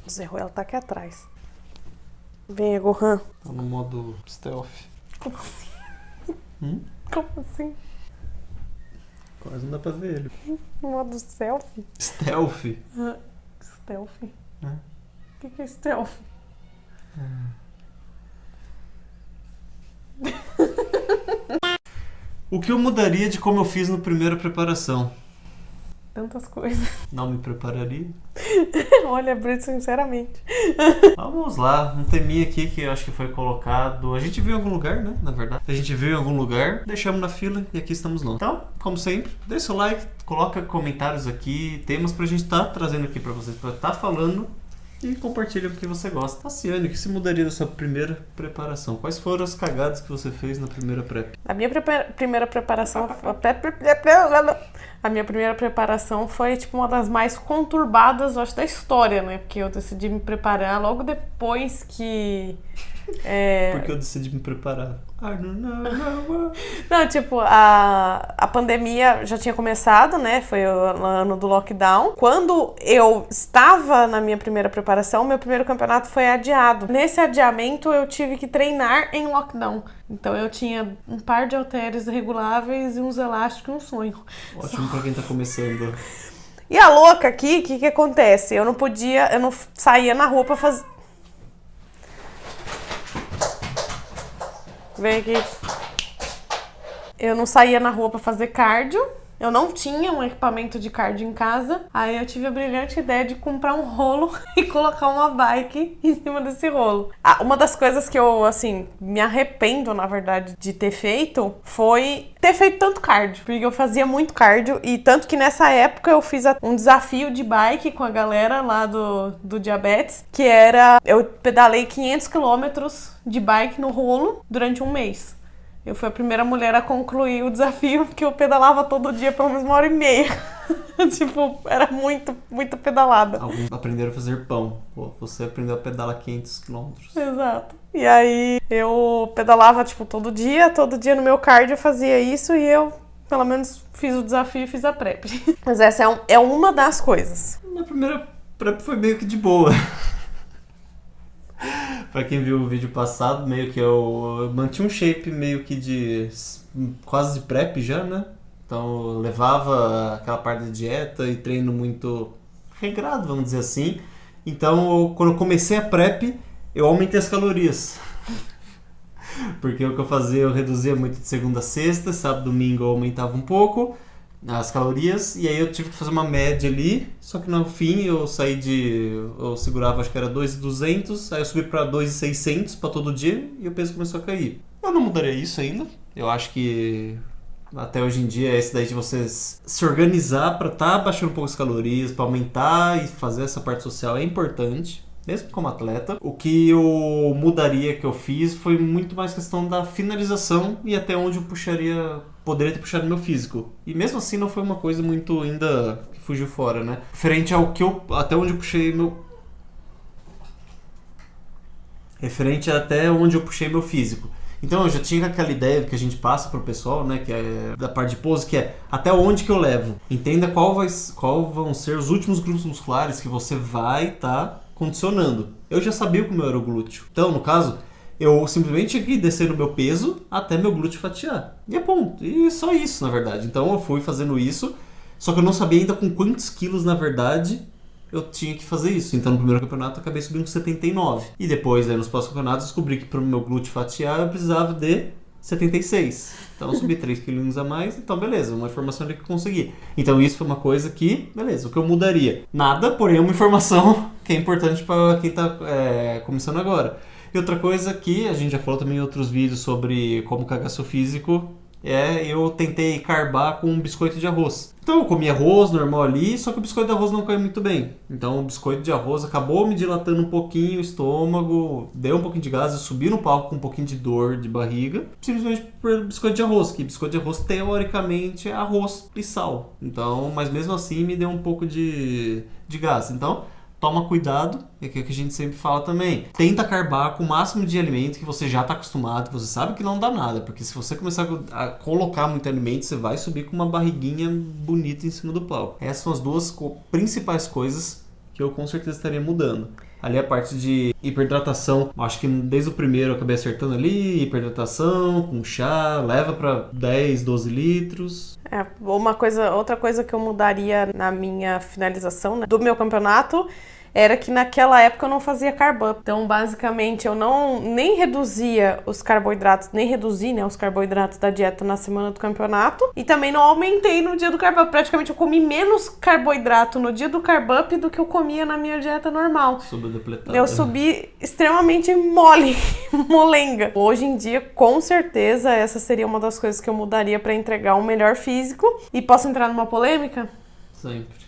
Zé Ruela tá aqui atrás. Venha, Gohan. Tá no modo stealth. Como assim? Hum? Como assim? Quase não dá pra ver ele. No modo selfie? Stealth? Stealth? É. O que é stealth? O que eu mudaria de como eu fiz na primeira preparação? Tantas coisas. Não me prepararia? Olha, Brito, sinceramente. Vamos lá, um teminha aqui que eu acho que foi colocado. A gente viu em algum lugar, né? Na verdade. A gente viu em algum lugar, deixamos na fila e aqui estamos nós. Então, como sempre, deixa o like, coloca comentários aqui, temas pra gente estar trazendo aqui pra vocês, pra estar falando. E compartilha o que você gosta. Tassiane, o que se mudaria da sua primeira preparação? Quais foram as cagadas que você fez na primeira prep? A minha primeira preparação... A minha primeira preparação foi, tipo, uma das mais conturbadas, eu acho, da história, né? Porque eu decidi me preparar logo depois que... Porque eu decidi me preparar. Não, tipo, a pandemia já tinha começado, né? Foi o ano do lockdown. Quando eu estava na minha primeira preparação, meu primeiro campeonato foi adiado. Nesse adiamento, eu tive que treinar em lockdown. Então, eu tinha um par de halteres reguláveis e uns elásticos e um sonho. Ótimo pra quem tá começando. E a louca aqui, o que acontece? Eu não saía na rua pra fazer... Vem aqui. Eu não saía na rua pra fazer cardio. Eu não tinha um equipamento de cardio em casa. Aí eu tive a brilhante ideia de comprar um rolo e colocar uma bike em cima desse rolo. Uma das coisas que eu, assim, me arrependo, na verdade, de ter feito foi ter feito tanto cardio. Porque eu fazia muito cardio e tanto que nessa época eu fiz um desafio de bike com a galera lá do Diabetes, que era... Eu pedalei 500 quilômetros de bike no rolo durante um mês. Eu fui a primeira mulher a concluir o desafio, porque eu pedalava todo dia pelo menos 1h30. Tipo, era muito pedalada. Alguns aprenderam a fazer pão. Você aprendeu a pedalar 500 quilômetros. Exato. E aí eu pedalava, tipo, todo dia no meu cardio eu fazia isso e eu, pelo menos, fiz o desafio e fiz a prep. Mas essa é uma das coisas. Minha primeira prep foi meio que de boa. Pra quem viu o vídeo passado, meio que eu mantinha um shape meio que de quase de prep já, né? Então eu levava aquela parte de dieta e treino muito regrado, vamos dizer assim. Então quando eu comecei a prep, eu aumentei as calorias. Porque o que eu fazia, eu reduzia muito de segunda a sexta, sábado, domingo eu aumentava um pouco as calorias, e aí eu tive que fazer uma média ali, só que no fim eu eu segurava, acho que era 2.200, aí eu subi pra 2.600 pra todo dia, e o peso começou a cair. Eu não mudaria isso ainda, eu acho que até hoje em dia esse daí de você se organizar pra tá baixando um pouco as calorias, pra aumentar e fazer essa parte social é importante. Mesmo como atleta, o que eu mudaria que eu fiz foi muito mais questão da finalização e até onde eu poderia ter puxado meu físico. E mesmo assim não foi uma coisa muito ainda que fugiu fora, né? Referente ao que até onde eu puxei meu físico. Então eu já tinha aquela ideia que a gente passa pro pessoal, né, que é da parte de pose, que é até onde que eu levo. Entenda qual vão ser os últimos grupos musculares que você vai estar condicionando. Eu já sabia como era o glúteo. Então, no caso, eu simplesmente tinha que descer no meu peso até meu glúteo fatiar. E é ponto. E só isso, na verdade. Então eu fui fazendo isso, só que eu não sabia ainda com quantos quilos, na verdade, eu tinha que fazer isso. Então no primeiro campeonato eu acabei subindo com 79. E depois, aí, nos próximos campeonatos, descobri que para o meu glúteo fatiar eu precisava de 76. Então eu subi 3 quilinhos a mais, então beleza, uma informação ali que eu consegui. Então isso foi uma coisa que, beleza, o que eu mudaria? Nada, porém é uma informação que é importante para quem está começando agora. E outra coisa que a gente já falou também em outros vídeos sobre como cagar seu físico, eu tentei carbar com um biscoito de arroz. Então eu comi arroz normal ali, só que o biscoito de arroz não caiu muito bem. Então o biscoito de arroz acabou me dilatando um pouquinho o estômago, deu um pouquinho de gás, eu subi no palco com um pouquinho de dor de barriga, simplesmente por biscoito de arroz, que biscoito de arroz teoricamente é arroz e sal. Então, mas mesmo assim me deu um pouco de gás. Então, toma cuidado, é o que a gente sempre fala também. Tenta carbar com o máximo de alimento que você já está acostumado, que você sabe que não dá nada, porque se você começar a colocar muito alimento, você vai subir com uma barriguinha bonita em cima do palco. Essas são as duas principais coisas que eu com certeza estaria mudando. Ali a parte de hiperhidratação, acho que desde o primeiro eu acabei acertando ali, hiperhidratação, com chá, leva para 10, 12 litros. Outra coisa que eu mudaria na minha finalização, né, do meu campeonato era que naquela época eu não fazia carb up. Então, basicamente, eu nem reduzia os carboidratos, nem reduzi, né, os carboidratos da dieta na semana do campeonato. E também não aumentei no dia do carb up. Praticamente eu comi menos carboidrato no dia do carb up do que eu comia na minha dieta normal. Eu subi extremamente molenga. Hoje em dia, com certeza, essa seria uma das coisas que eu mudaria para entregar um melhor físico. E posso entrar numa polêmica? Sempre.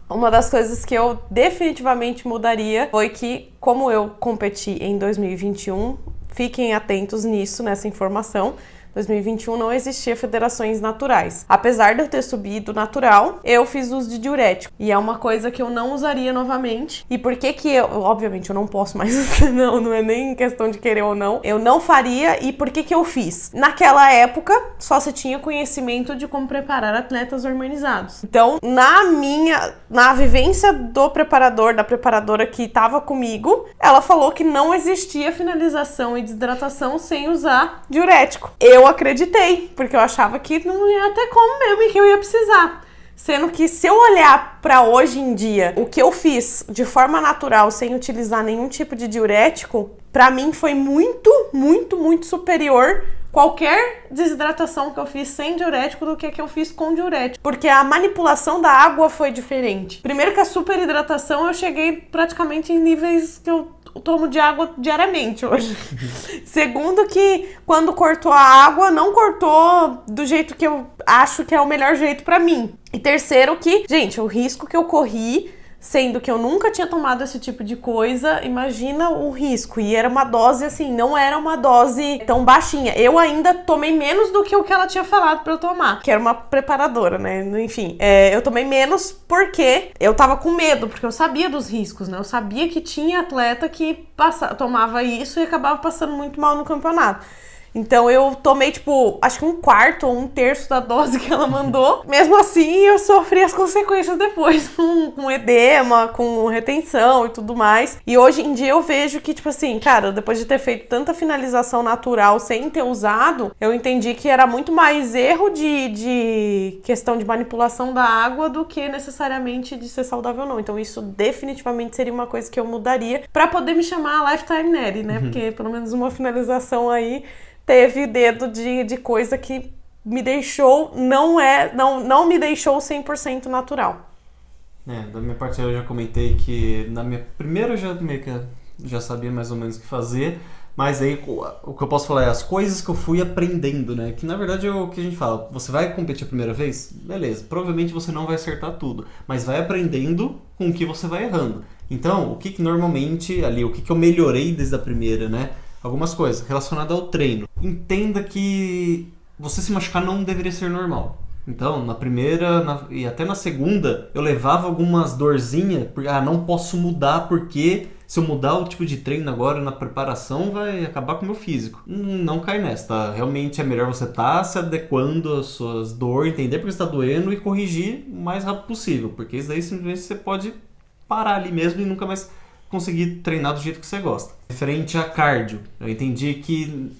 Uma das coisas que eu definitivamente mudaria foi que, como eu competi em 2021, fiquem atentos nisso, nessa informação, 2021 não existia federações naturais. Apesar de eu ter subido natural, eu fiz uso de diurético. E é uma coisa que eu não usaria novamente. E por que eu... Obviamente, eu não posso mais não é nem questão de querer ou não. Eu não faria. E por que eu fiz? Naquela época, só se tinha conhecimento de como preparar atletas hormonizados. Então, na vivência do preparador, da preparadora que estava comigo, ela falou que não existia finalização e desidratação sem usar diurético. Eu acreditei, porque eu achava que não ia ter como mesmo e que eu ia precisar. Sendo que se eu olhar para hoje em dia, o que eu fiz de forma natural, sem utilizar nenhum tipo de diurético, para mim foi muito, muito, muito superior qualquer desidratação que eu fiz sem diurético do que eu fiz com diurético. Porque a manipulação da água foi diferente. Primeiro que a superidratação eu cheguei praticamente em níveis que eu tomo de água diariamente hoje. Segundo que quando cortou a água, não cortou do jeito que eu acho que é o melhor jeito pra mim. E terceiro que, gente, o risco que eu corri, sendo que eu nunca tinha tomado esse tipo de coisa, imagina o risco. E era uma dose, assim, não era uma dose tão baixinha. Eu ainda tomei menos do que o que ela tinha falado pra eu tomar, que era uma preparadora, né? Enfim, eu tomei menos porque eu tava com medo, porque eu sabia dos riscos, né? Eu sabia que tinha atleta que tomava isso e acabava passando muito mal no campeonato. Então eu tomei, acho que 1/4 ou 1/3 da dose que ela mandou. Mesmo assim, eu sofri as consequências depois, com edema, com retenção e tudo mais. E hoje em dia eu vejo que, cara, depois de ter feito tanta finalização natural sem ter usado, eu entendi que era muito mais erro de questão de manipulação da água do que necessariamente de ser saudável ou não. Então isso definitivamente seria uma coisa que eu mudaria pra poder me chamar Lifetime Neri, né? Porque pelo menos uma finalização aí teve dedo de coisa que me deixou, não me deixou 100% natural. Da minha parte eu já comentei que na minha primeira eu já meio que já sabia mais ou menos o que fazer, mas aí o que eu posso falar é as coisas que eu fui aprendendo, né? Que na verdade é o que a gente fala, você vai competir a primeira vez? Beleza, provavelmente você não vai acertar tudo, mas vai aprendendo com o que você vai errando. Então, o que normalmente ali, o que eu melhorei desde a primeira, né? Algumas coisas relacionadas ao treino. Entenda que você se machucar não deveria ser normal. Então, na primeira e até na segunda, eu levava algumas dorzinhas, porque não posso mudar porque se eu mudar o tipo de treino agora na preparação vai acabar com o meu físico. Não cai nessa, tá? Realmente é melhor você estar se adequando às suas dores, entender porque está doendo e corrigir o mais rápido possível, porque isso daí simplesmente você pode parar ali mesmo e nunca mais conseguir treinar do jeito que você gosta. Referente a cardio, eu entendi que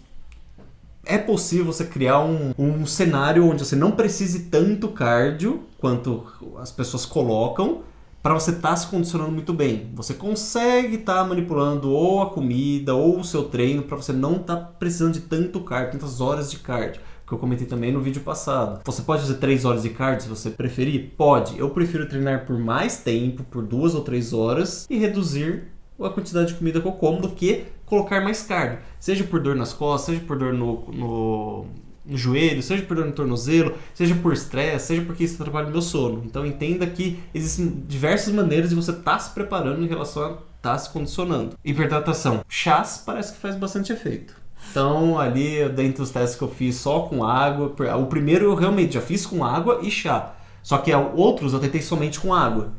é possível você criar um cenário onde você não precise tanto cardio quanto as pessoas colocam para você estar se condicionando muito bem. Você consegue estar manipulando ou a comida ou o seu treino para você não estar precisando de tanto cardio, tantas horas de cardio. Que eu comentei também no vídeo passado. Você pode fazer 3 horas de cardio se você preferir? Pode. Eu prefiro treinar por mais tempo, por 2 ou 3 horas e reduzir a quantidade de comida que eu como do que colocar mais cardio. Seja por dor nas costas, seja por dor no joelho, seja por dor no tornozelo, seja por estresse, seja porque isso atrapalha o meu sono. Então entenda que existem diversas maneiras de você estar se preparando em relação a estar se condicionando. Hiperhidratação. Chás parece que faz bastante efeito. Então, ali, dentre os testes que eu fiz só com água, o primeiro eu realmente já fiz com água e chá. Só que outros eu tentei somente com água.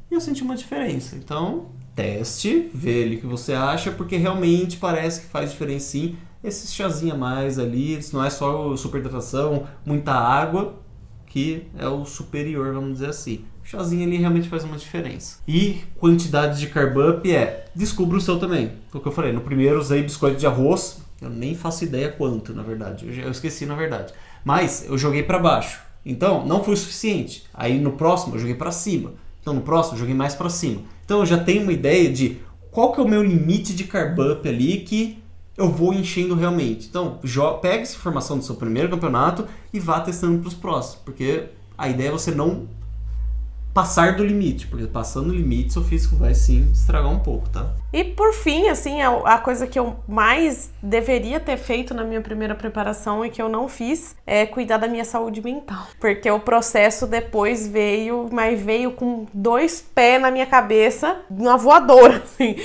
E eu senti uma diferença. Então, teste, vê ali o que você acha, porque realmente parece que faz diferença sim. Esse chazinho a mais ali, isso não é só superidratação, muita água, que é o superior, vamos dizer assim. o chazinho ali realmente faz uma diferença. E quantidade de carb up descubra o seu também. Foi o que eu falei, no primeiro usei biscoito de arroz, eu nem faço ideia quanto, na verdade, eu esqueci na verdade. Mas eu joguei para baixo, então não foi o suficiente. Aí no próximo eu joguei para cima, então no próximo eu joguei mais para cima. Então eu já tenho uma ideia de qual que é o meu limite de carb up ali que eu vou enchendo realmente. Então pega essa informação do seu primeiro campeonato e vá testando para os próximos, porque a ideia é você não passar do limite, porque passando o limite seu físico vai sim estragar um pouco, tá? E por fim, assim, a coisa que eu mais deveria ter feito na minha primeira preparação e que eu não fiz é cuidar da minha saúde mental. Porque o processo depois veio, mas veio com 2 pés na minha cabeça, uma voadora, assim.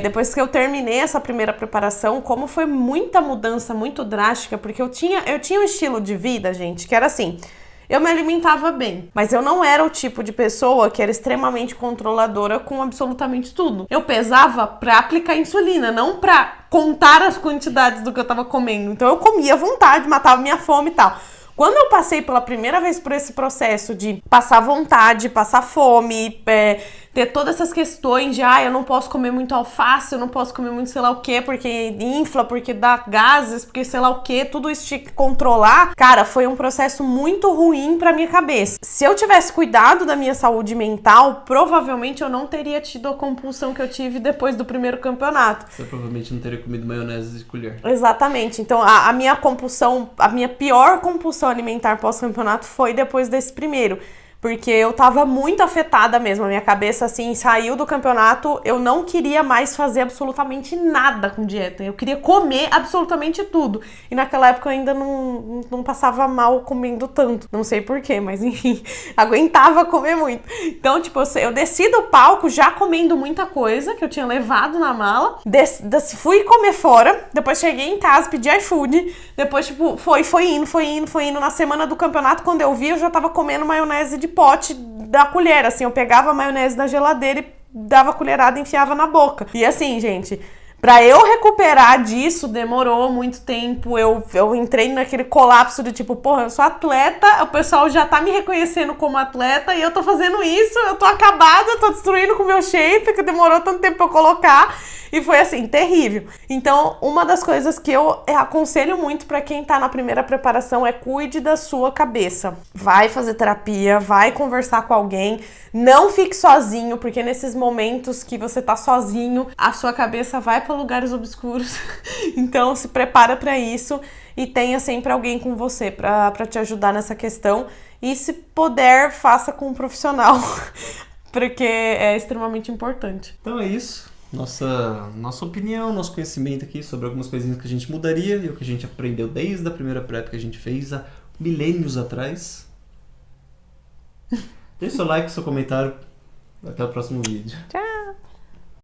Depois que eu terminei essa primeira preparação, como foi muita mudança, muito drástica, porque eu tinha um estilo de vida, gente, que era assim... Eu me alimentava bem, mas eu não era o tipo de pessoa que era extremamente controladora com absolutamente tudo. Eu pesava pra aplicar insulina, não pra contar as quantidades do que eu tava comendo. Então eu comia à vontade, matava minha fome e tal. Quando eu passei pela primeira vez por esse processo de passar vontade, passar fome, ter todas essas questões de eu não posso comer muito alface, eu não posso comer muito sei lá o que, porque infla, porque dá gases, porque sei lá o que, tudo isso tinha que controlar, cara, foi um processo muito ruim pra minha cabeça. Se eu tivesse cuidado da minha saúde mental, provavelmente eu não teria tido a compulsão que eu tive depois do primeiro campeonato. Você provavelmente não teria comido maionese de colher. Exatamente. Então a minha compulsão, a minha pior compulsão alimentar pós-campeonato foi depois desse primeiro. Porque eu tava muito afetada mesmo, a minha cabeça assim, saiu do campeonato, eu não queria mais fazer absolutamente nada com dieta, eu queria comer absolutamente tudo. E naquela época eu ainda não passava mal comendo tanto, não sei porquê, mas enfim, aguentava comer muito. Então, tipo, eu desci do palco já comendo muita coisa que eu tinha levado na mala, fui comer fora, depois cheguei em casa, pedi iFood, depois, tipo, foi indo. Na semana do campeonato, quando eu vi, eu já tava comendo maionese de pote da colher, assim, eu pegava a maionese da geladeira e dava a colherada e enfiava na boca. E assim, gente, pra eu recuperar disso, demorou muito tempo, eu entrei naquele colapso de tipo, porra, eu sou atleta, o pessoal já tá me reconhecendo como atleta e eu tô fazendo isso, eu tô acabada, eu tô destruindo com o meu shape, que demorou tanto tempo pra eu colocar. E foi assim, terrível. Então, uma das coisas que eu aconselho muito pra quem tá na primeira preparação é cuide da sua cabeça. Vai fazer terapia, vai conversar com alguém, não fique sozinho, porque nesses momentos que você tá sozinho, a sua cabeça vai pra lugares obscuros. Então, se prepara pra isso e tenha sempre alguém com você pra te ajudar nessa questão. E se puder, faça com um profissional, porque é extremamente importante. Então é isso. Nossa opinião, nosso conhecimento aqui sobre algumas coisinhas que a gente mudaria e o que a gente aprendeu desde a primeira prep que a gente fez há milênios atrás. Deixe seu like, seu comentário. Até o próximo vídeo. Tchau!